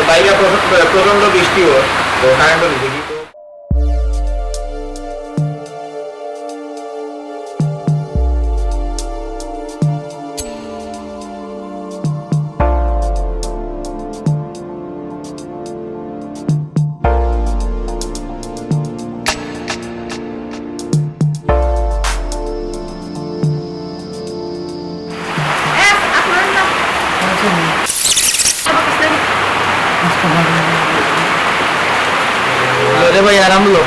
বাইরে প্রচন্ড বৃষ্টি হয় তো কারেন্টও দিতে কি তো अरे भाई आराम लो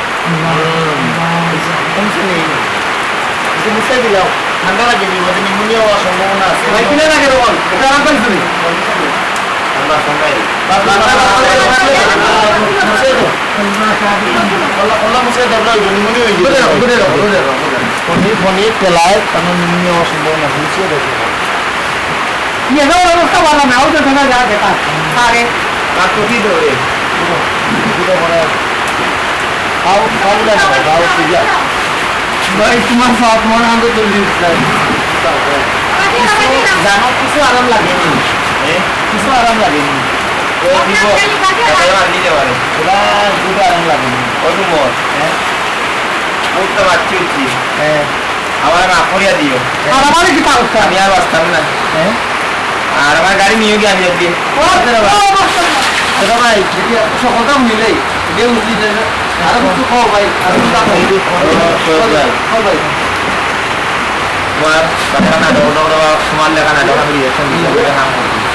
टेंशन नहीं इसे मुझसे दिलाओ ठंडा लगेगी वो निमोनिया হওয়ার সম্ভাবনা আছে ভাই কিনে রাখে রকম এটা আরাম করে শুনি ঠান্ডা ঠান্ডাই Allah মুঝে দরলা নিমোনিয়া হয়ে যাবে ফোনে তেলায় কারণ নিমোনিয়া হওয়ার সম্ভাবনা আছে মুঝে দেখো ये ना वो उसका वाला ना वो जो ठंडा जा देता आगे আর তো কি ধরে এটা বড় आओ आओ ले आओ पिज्जा भाई तुम्हारे साथ मन आंदो तो लिस्ट जानो किसको आराम लगेনি किसको आराम लगेনি তো দিব এবার নিতে পারে পুরা দুটো আরাম লাগেনি কত মোর হ্যাঁ উঠতে পারছি উঠছি হ্যাঁ আমার আপরিয়া দিও আর আমারে কি পাওয়া আমি আর বাঁচতাম না হ্যাঁ আর আমার গাড়ি নিয়ে গিয়ে আমি একদিন দাদা ভাই সকলটা মিলেই যে উঠলি আর কিছু খাও ভাই আর কিছু খাও ভাই তোমার কথা না দৌড় তোমার লেখা না দৌড় আমি রিয়েকশন দিতে নাম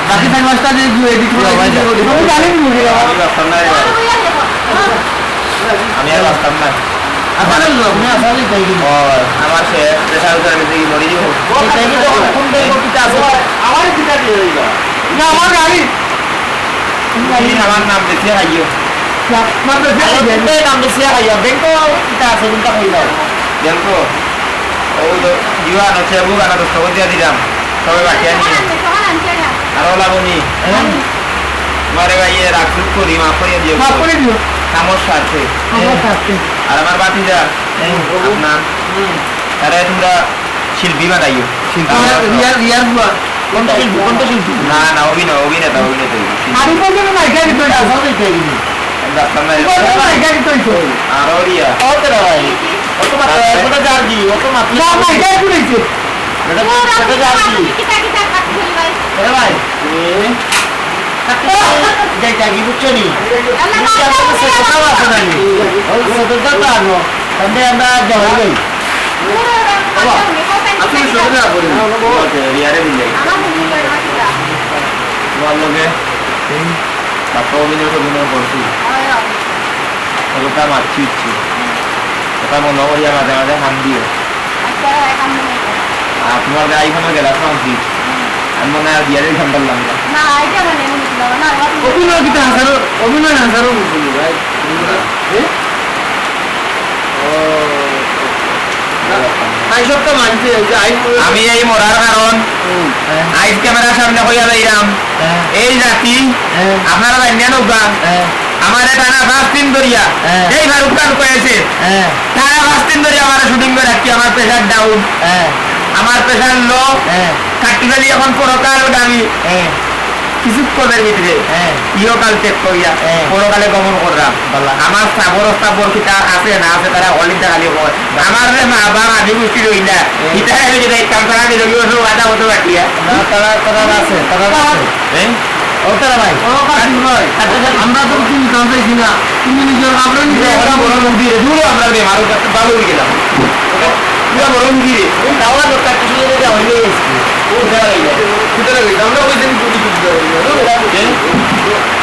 বাকি টাইম মাস্টার যে এডিট করে ভাই আমি জানি না মুভি আমি বাঁচতাম না আমি আর বাঁচতাম না আসলে আপনি আসলে তাই কি আমার সে প্রেসার উঠার মধ্যে কি মরে যাবো তাই কি তো কোন টাইম কিটা আছে আমার কিটা দিয়ে দিবা না আমার গাড়ি আমার নাম দেখে আইও আপনার দেখে নাম দেখে আইয়া ব্যাংক কিটা আছে কোনটা কই দাও দেখো ওই তো দিওয়ান হচ্ছে বুগানা তো সবাই দিয়ে দিলাম সবাই বাকি আনি আরো লাগুনি মারে ভাই রাখুক করি মাফ করে দিও মাফ করে দিও সমস্যা আছে আছে আর আমার বাতিজা আপনার আরে তোমরা শিল্পী বানাইও রিয়ার কোনটা শিল্পী না না অভিনেতা আমি বলছি না গাড়ি তো আসলে তাই কি গাড়ি তো আরো রিয়া ওতে ভাই ওতো মাত্র ওটা যার দি ওতো মাত্র না না গাড়ি পুরাইছে এটা যার দি আরে ভাই যাইতা কি বুঝছো নি কথা আছে না নি ওই সদরটা তো আনো তাহলে আমরা যাই গই আপনি শুনে না বলেন রিয়ারে দিলে তোমার লগে বাপা অভিনয় করছি ওটা মারছি ওটা মনে করি মাঝে মাঝে হাত দিও আর তোমার আইফোনে গেলা শুনছি আমি মনে হয় বিয়ারের ঘন্টা লাগলাম অভিনয় কিটা হাজারো অভিনয় হাজারো বুঝলি ভাই আমি এই মরার কারণ আইস ক্যামেরার সামনে হইয়া যাইলাম এই জাতি আপনারা জানেন উগা আমার টানা 5 দিন ধরিয়া এই ফারুক খান কয়েছে টানা 5 দিন ধরিয়া আমার শুটিং করে রাখছি আমার প্রেসার ডাউন আমার প্রেসার লো কাটি ফেলি এখন পরকাল আমি কিছুক্ষণের ভিতরে ইহকাল চেক করিয়া পরকালে গমন করলাম আমার সাবর কিতা আছে না আছে তারা অলিটা খালি আমার মা বাবা আমি বুঝতে রই না ইটা আমি যদি কাম করা আমি রবি বছর আধা বছর বাকিয়া তারা আছে ওটা ভাই আমরা তো তুমি কাঁচাইছি না তুমি নিজের আমরা নিজে বড় দিয়ে দূর আমরা মারু কাছে ভালো হয়ে গেলাম পুরো বড় দিয়ে দাওয়া দরকার কিছু যদি হইলে ও দেওয়া হয়ে যায় সুতরাং আমরা ওই দিন যদি কিছু দেওয়া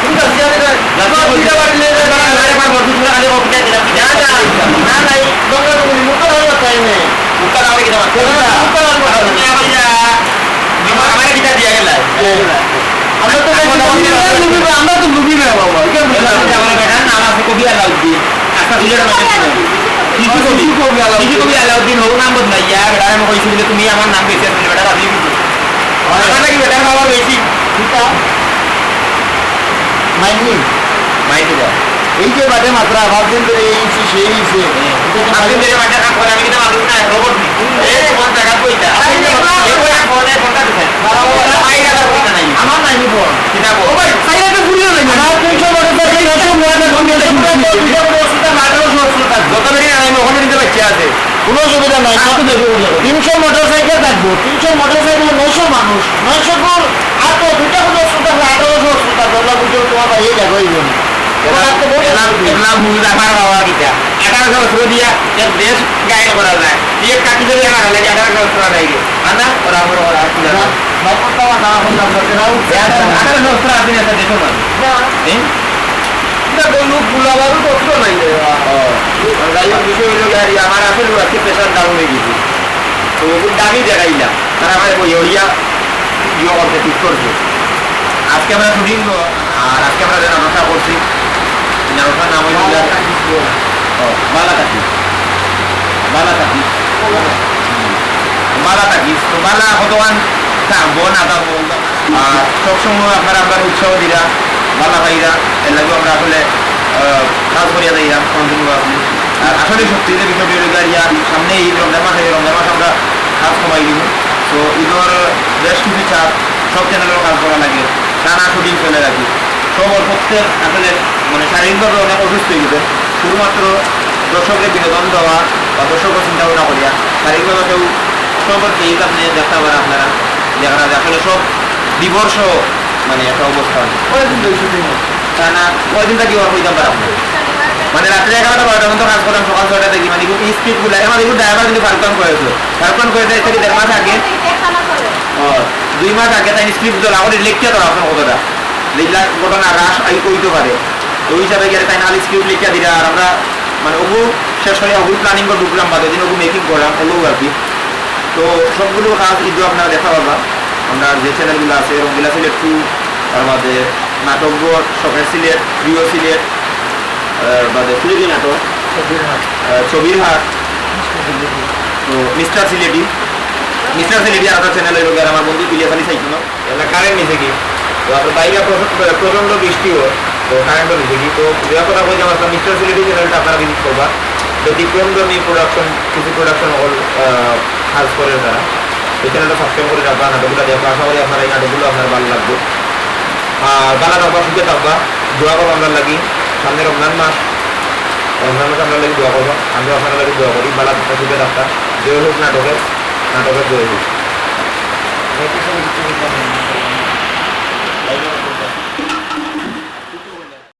তুমি তো সিয়ারে না দিতে পারলে না আরে পার বড় কিছু আগে ওকে দিলাম না নাই দঙ্গা তো মুখ ধরে তাই নেই মুখ ধরে কি দাও মুখ ধরে তুমি আমার কিটা দিয়া গেল আমরা তো লুবি না বাবা আমার বেটা নাম আছে কবি আলাউদ্দিন আচ্ছা বুঝলে কবি আলাউদ্দিন হোক নাম বদলাইয়া বেটা আমি কইছি বলে তুমি আমার নাম বেশি আছে বেটা রাজি কিছু আমার নাকি বেটা বাবা বেশি কিটা মাইনি দাও এই যে বাদে মাত্র 5 দিন ধরে এই সেই হিসে আপনি মেরে বাটা কাম করে আমি কিন্তু মানুষ না রোবট নি এই কোন জায়গা কইতা এই কোন ফোনে ফোনটা দিছেন আমার নাই ফোন কিনা ও ভাই সাইরা তো ঘুরিয়ে লই না 300 মোটরসাইকেল 900 মানুষ 900 দূর আর তো দুইটা কোনো অসুবিধা হলে 1800 অসুবিধা ধরলা বুঝো তোমার বাইরে যাবো এই জন্য এগুলা বুঝ আমার বাবা কিটা 1800 বছর দিয়া এক দেশ গায়ে করা যায় দিয়ে কাটি দেবে আমার লাগে 1800 বছর লাগে আনা ওরা আমার ওরা কি জানা বাবা না হলাম না কেন 1800 বছর আছে না দেখো না এটা লোক বুলাবারও তো নাই রে যাই হোক বিষয় হইল গাড়ি আমার আসলে আজকে প্রেশার ডাউন হয়ে গেছে তো ওগুলো দামি দেখাইলাম তারা আমার ওই ওরিয়া ইয়ে করতে ঠিক করছে আজকে আমরা শুটিং আর আজকে আমরা যে নাটকটা করছি নাটকটার নাম হইল বালাকাটি বালাকাটি বালাকাটি তো বালা কতক্ষণ থাকবো না থাকবো আর সবসময় আপনারা আপনার উৎসাহ দিরা বালা ভাইরা এর লাগেও আমরা আসলে কাজ করিয়া যাইলাম কন্টিনিউ আপনি আর আসলে সত্যি যে বিষয়টি হইল গাড়িয়া সামনে ঈদ রমজান মাস আমরা কাজ কমাই দিব তো ঈদের বেশ কিছু চাপ সব চ্যানেলেরও কাজ করা লাগে টানা শুটিং চলে রাখি সব প্রত্যেক আসলে মানে শারীরিকভাবে অনেক অসুস্থ হয়ে গেছে শুধুমাত্র দর্শকের বিনোদন দেওয়া বা দর্শকের চিন্তা ভাবনা করিয়া শারীরিকভাবে কেউ সবার ঈদ আপনি দেখতে পারেন আপনারা দেখা যায় আসলে সব দিবর্ষ মানে একটা অবস্থা কয়দিন ধরে শুটিং টানা কয়দিনটা কি হওয়ার হইতাম পারে মানে রাত্রে 11টা 12টা পর্যন্ত কাজ করতাম সকাল 6টা থেকে মানে কিন্তু স্পিড গুলো আমার এগুলো ড্রাইভার কিন্তু ফারুকান করেছিল ফারুকান করে দেয় থেকে 1.5 মাস আগে 2 মাস আগে তাই স্ক্রিপ্ট দল আমাদের লিখতে তো আপনার কতটা লিখলা ঘটনা হ্রাস কইতে পারে ওই হিসাবে গেলে তাই নাহলে স্ক্রিপ্ট লিখতে দিরা আর আমরা মানে ওগু শেষ করে ওগুলো প্ল্যানিং করে ঢুকলাম বাদে দিন ওগু মেকিং করলাম এগুলো আর কি তো সবগুলো কাজ ঈদও আপনারা দেখা পাবা আমরা যে চ্যানেলগুলো আছে রঙ্গিলা সিলেট 2 তার বাদে নাটক বোর্ড শখের সিলেট প্রিয় সিলেট বাদে সিলেটি নাটক ছবির হাট তো মিস্টার সিলেটি আর একটা চ্যানেল হইল আমার বন্ধু পিলিয়াখালি চাইছিল এলা কারেন্ট নিছে কি তো আপনার বাইরে প্রচন্ড বৃষ্টি হয় তো কারেন্টও নিছে কি তো দেওয়া কথা বলছি আমার মিস্টার সিলেটি চ্যানেলটা আপনারা ভিজিট করবা তো বিক্রমধর্মী প্রোডাকশন কিছু প্রোডাকশন অল কাজ করে তারা এই চ্যানেলটা সাবস্ক্রাইব করে রাখবা নাটকগুলো দেখবা আশা করি আপনারা এই নাটকগুলো আপনার ভালো লাগবে আর বালা থাকবা সুখে থাকবা দোয়া করবো আমরা লাগি সামনে রমজান মাস আমরা লাগি দোয়া করবো আমরা আপনারা লাগি দোয়া করি বালা থাকবা সুখে থাকবা জয় হোক নাটকের জয় হোক